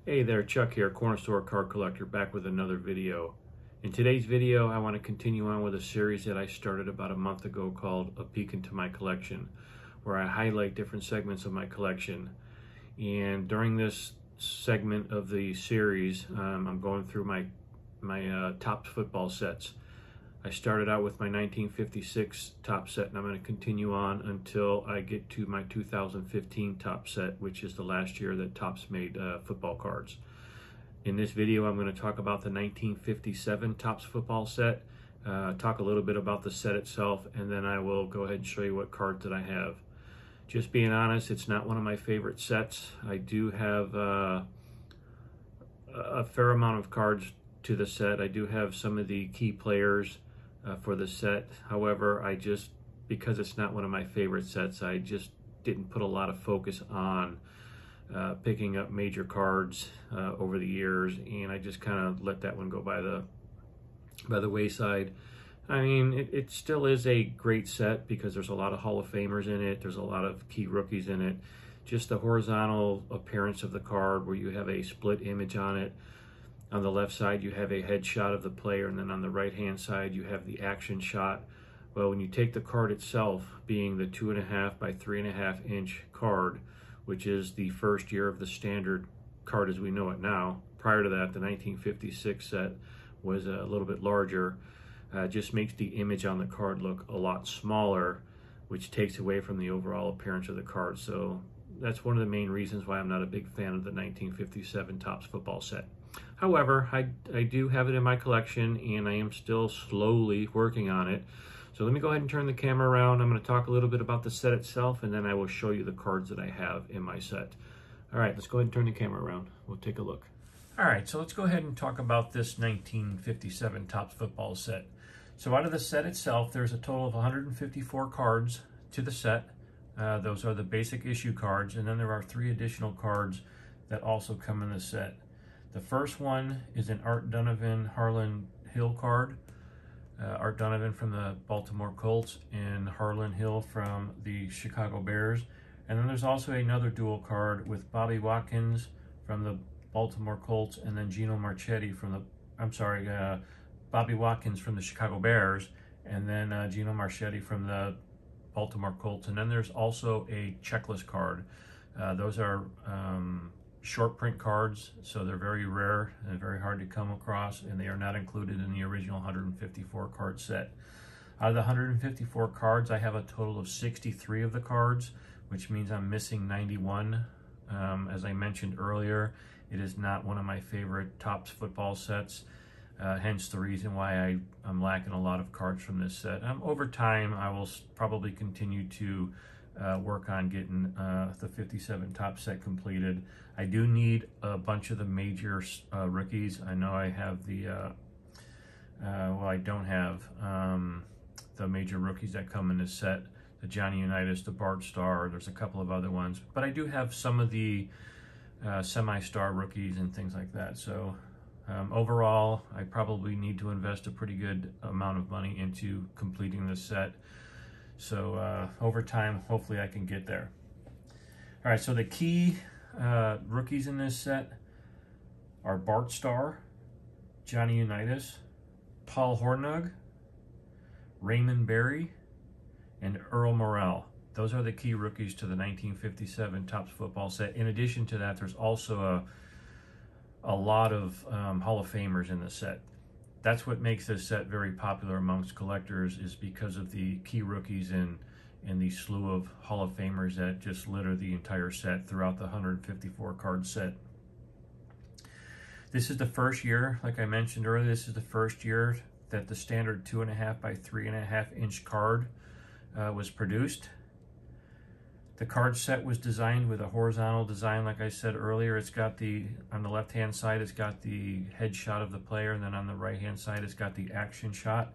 Hey there, Chuck here, Corner Store Card Collector, back with another video. In today's video, I want to continue on with a series that I started about a month ago called A Peek Into My Collection, where I highlight different segments of my collection. And during this segment of the series, I'm going through my Topps football sets. I started out with my 1956 Topps set, and I'm going to continue on until I get to my 2015 Topps set, which is the last year that Topps made football cards. In this video, I'm going to talk about the 1957 Topps football set, talk a little bit about the set itself, and then I will go ahead and show you what cards that I have. Just being honest, it's not one of my favorite sets. I do have a fair amount of cards to the set. I do have some of the key players for the set. However, because it's not one of my favorite sets, I just didn't put a lot of focus on picking up major cards over the years, and I just kind of let that one go by the wayside. I mean, it still is a great set because there's a lot of Hall of Famers in it. There's a lot of key rookies in it. Just the horizontal appearance of the card where you have a split image on it. On the left side, you have a headshot of the player, and then on the right-hand side, you have the action shot. Well, when you take the card itself, being the 2.5 by 3.5 inch card, which is the first year of the standard card as we know it now. Prior to that, the 1956 set was a little bit larger. Just makes the image on the card look a lot smaller, which takes away from the overall appearance of the card. So that's one of the main reasons why I'm not a big fan of the 1957 Topps football set. However, I do have it in my collection, and I am still slowly working on it. So let me go ahead and turn the camera around. I'm going to talk a little bit about the set itself, and then I will show you the cards that I have in my set. All right, let's go ahead and turn the camera around. We'll take a look. All right, so let's go ahead and talk about this 1957 Topps football set. So out of the set itself, there's a total of 154 cards to the set. Those are the basic issue cards, and then there are 3 additional cards that also come in the set. The first one is an Art Donovan Harlan Hill card. Art Donovan from the Baltimore Colts and Harlan Hill from the Chicago Bears. And then there's also another dual card with Bobby Watkins from the Baltimore Colts and then Gino Marchetti from the, Bobby Watkins from the Chicago Bears and then Gino Marchetti from the Baltimore Colts. And then there's also a checklist card. Those are short print cards, so they're very rare and very hard to come across, and they are not included in the original 154 card set. Out of the 154 cards, I have a total of 63 of the cards, which means I'm missing 91. As I mentioned earlier, it is not one of my favorite Topps football sets, hence the reason why I'm lacking a lot of cards from this set. Over time, I will probably continue to work on getting the 57 Topps set completed. I do need a bunch of the major rookies. I know I have the, well, I don't have the major rookies that come in this set, the Johnny Unitas, the Bart Starr, there's a couple of other ones, but I do have some of the semi-star rookies and things like that. So overall, I probably need to invest a pretty good amount of money into completing this set. So over time, hopefully I can get there. All right, so the key rookies in this set are Bart Starr, Johnny Unitas, Paul Hornung, Raymond Berry, and Earl Morrall. Those are the key rookies to the 1957 Topps football set. In addition to that, there's also a lot of Hall of Famers in the set. That's what makes this set very popular amongst collectors, is because of the key rookies and the slew of Hall of Famers that just litter the entire set throughout the 154 card set. This is the first year, like I mentioned earlier, this is the first year that the standard 2.5 by 3.5 inch card was produced. The card set was designed with a horizontal design, like I said earlier. It's got on the left-hand side, it's got the headshot of the player, and then on the right-hand side, it's got the action shot.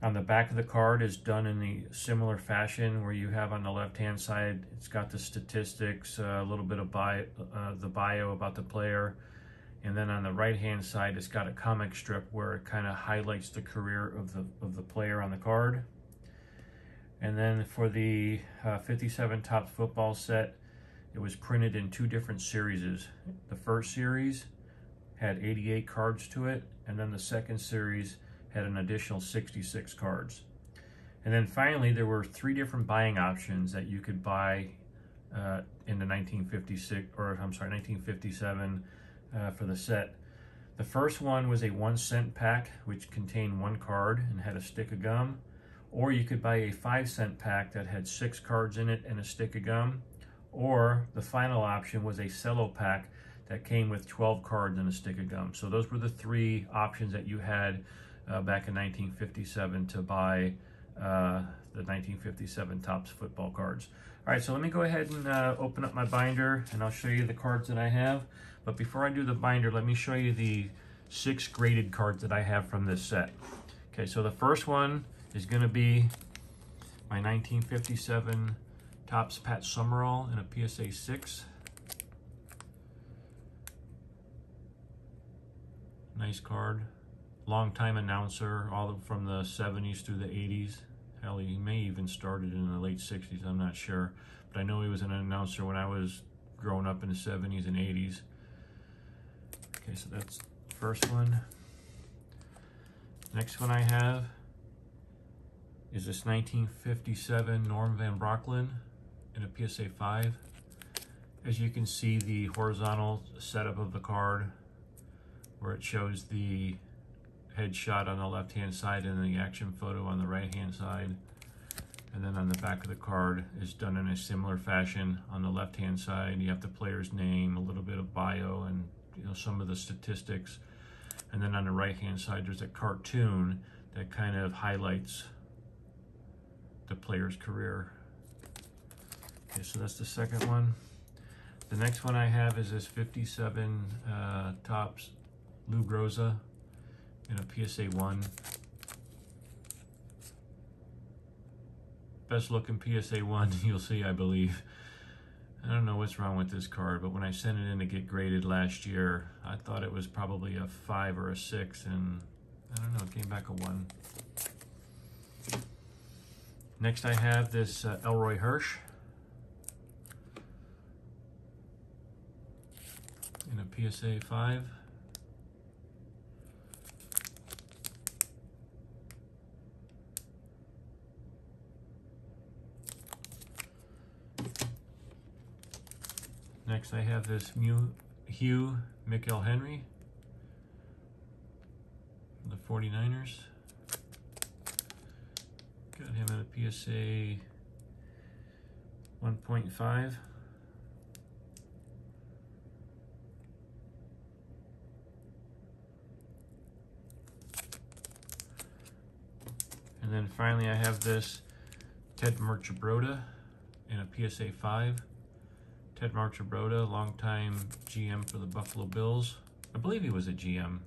On the back of the card is done in the similar fashion, where you have on the left-hand side, it's got the statistics, a little bit of the bio about the player, and then on the right-hand side, it's got a comic strip where it kind of highlights the career of the player on the card. And then for the 57 Topps football set, it was printed in two different series. The first series had 88 cards to it, and then the second series had an additional 66 cards. And then finally, there were three different buying options that you could buy in the 1957 for the set. The first one was a 1-cent pack, which contained one card and had a stick of gum. Or you could buy a 5-cent pack that had 6 cards in it and a stick of gum. Or the final option was a cello pack that came with 12 cards and a stick of gum. So those were the three options that you had back in 1957 to buy the 1957 Topps football cards. All right, so let me go ahead and open up my binder, and I'll show you the cards that I have. But before I do the binder, let me show you the 6 graded cards that I have from this set. Okay, so the first one is going to be my 1957 Topps Pat Summerall in a PSA 6. Nice card. Long-time announcer, all from the 70s through the 80s. Hell, he may even started in the late 60s, I'm not sure. But I know he was an announcer when I was growing up in the 70s and 80s. Okay, so that's the first one. Next one I have is this 1957 Norm Van Brocklin in a PSA 5. As you can see, the horizontal setup of the card, where it shows the headshot on the left-hand side and the action photo on the right-hand side. And then on the back of the card is done in a similar fashion. On the left-hand side, you have the player's name, a little bit of bio, and some of the statistics. And then on the right-hand side, there's a cartoon that kind of highlights the player's career. Okay, so that's the second one. The next one I have is this 57 Topps Lou Groza in a PSA 1. Best looking PSA 1 you'll see, I believe. I don't know what's wrong with this card, but when I sent it in to get graded last year, I thought it was probably a 5 or a 6, and I don't know, it came back a 1. Next I have this Elroy Hirsch in a PSA 5. Next I have this Hugh McElhenry from the 49ers. Got him at a PSA 1.5. And then finally I have this Ted Marchibroda in a PSA 5. Ted Marchibroda, longtime GM for the Buffalo Bills. I believe he was a GM.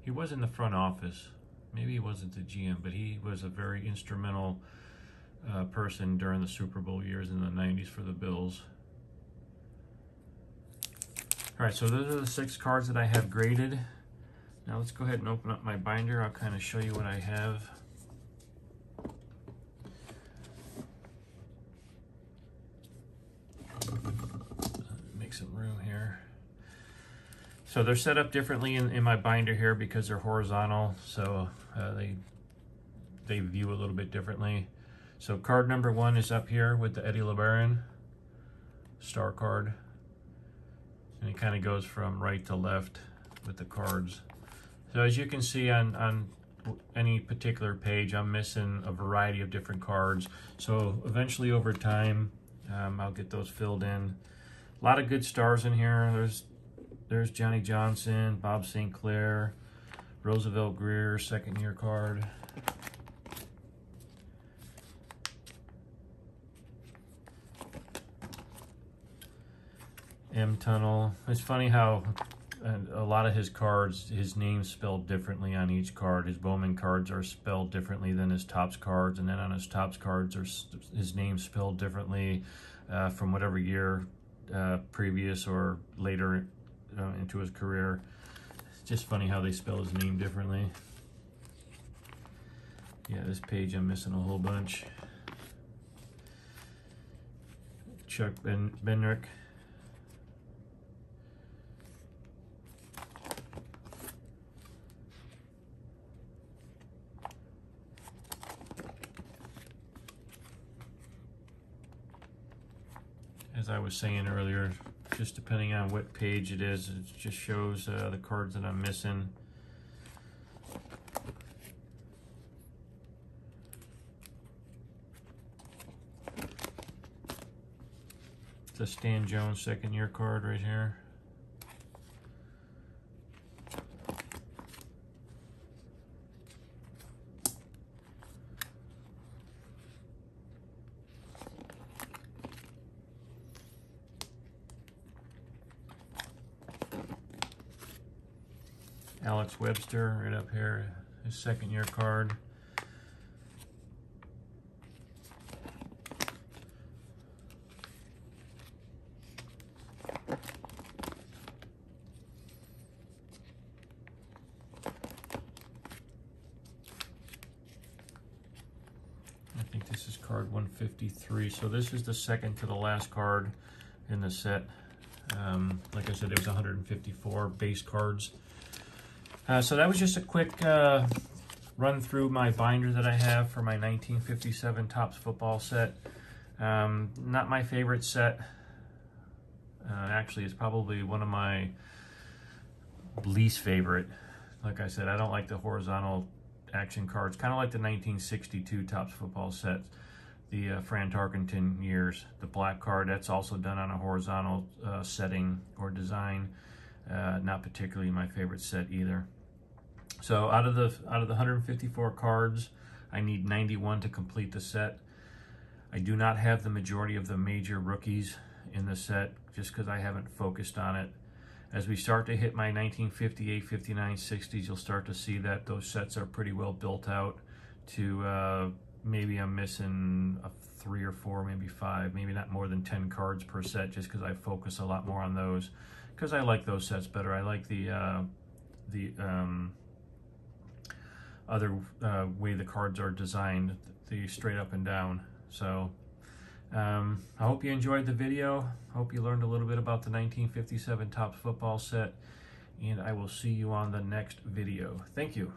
He was in the front office. Maybe he wasn't the GM, but he was a very instrumental person during the Super Bowl years in the 90s for the Bills. All right, so those are the 6 cards that I have graded. Now let's go ahead and open up my binder. I'll kind of show you what I have. Make some room here. So they're set up differently in my binder here because they're horizontal, so they view a little bit differently. So card number 1 is up here with the Eddie LeBaron star card, and it kind of goes from right to left with the cards. So as you can see on any particular page, I'm missing a variety of different cards. So eventually over time, I'll get those filled in. A lot of good stars in here. There's Johnny Johnson, Bob St. Clair, Roosevelt Greer, second-year card. M. Tunnel. It's funny how a lot of his cards, his name's spelled differently on each card. His Bowman cards are spelled differently than his Topps cards, and then on his Topps cards, his name's spelled differently from whatever year previous or later into his career. It's just funny how they spell his name differently. Yeah, this page I'm missing a whole bunch. Chuck Benrick as I was saying earlier, just depending on what page it is, it just shows the cards that I'm missing. It's a Stan Jones second-year card right here. Alex Webster right up here, his second-year card. I think this is card 153. So this is the second to the last card in the set. Like I said, there was 154 base cards. So that was just a quick run through my binder that I have for my 1957 Topps football set. Not my favorite set. Actually, it's probably one of my least favorite. Like I said, I don't like the horizontal action cards. Kind of like the 1962 Topps football set. The Fran Tarkenton years. The black card, that's also done on a horizontal setting or design. Not particularly my favorite set either. So out of the 154 cards, I need 91 to complete the set. I do not have the majority of the major rookies in the set just because I haven't focused on it. As we start to hit my 1958, 59, 60s, you'll start to see that those sets are pretty well built out to maybe I'm missing 3 or 4, maybe 5, maybe not more than 10 cards per set just because I focus a lot more on those because I like those sets better. I like the other way the cards are designed, the straight up and down. So I hope you enjoyed the video. Hope you learned a little bit about the 1957 Topps football set, and I will see you on the next video. Thank you.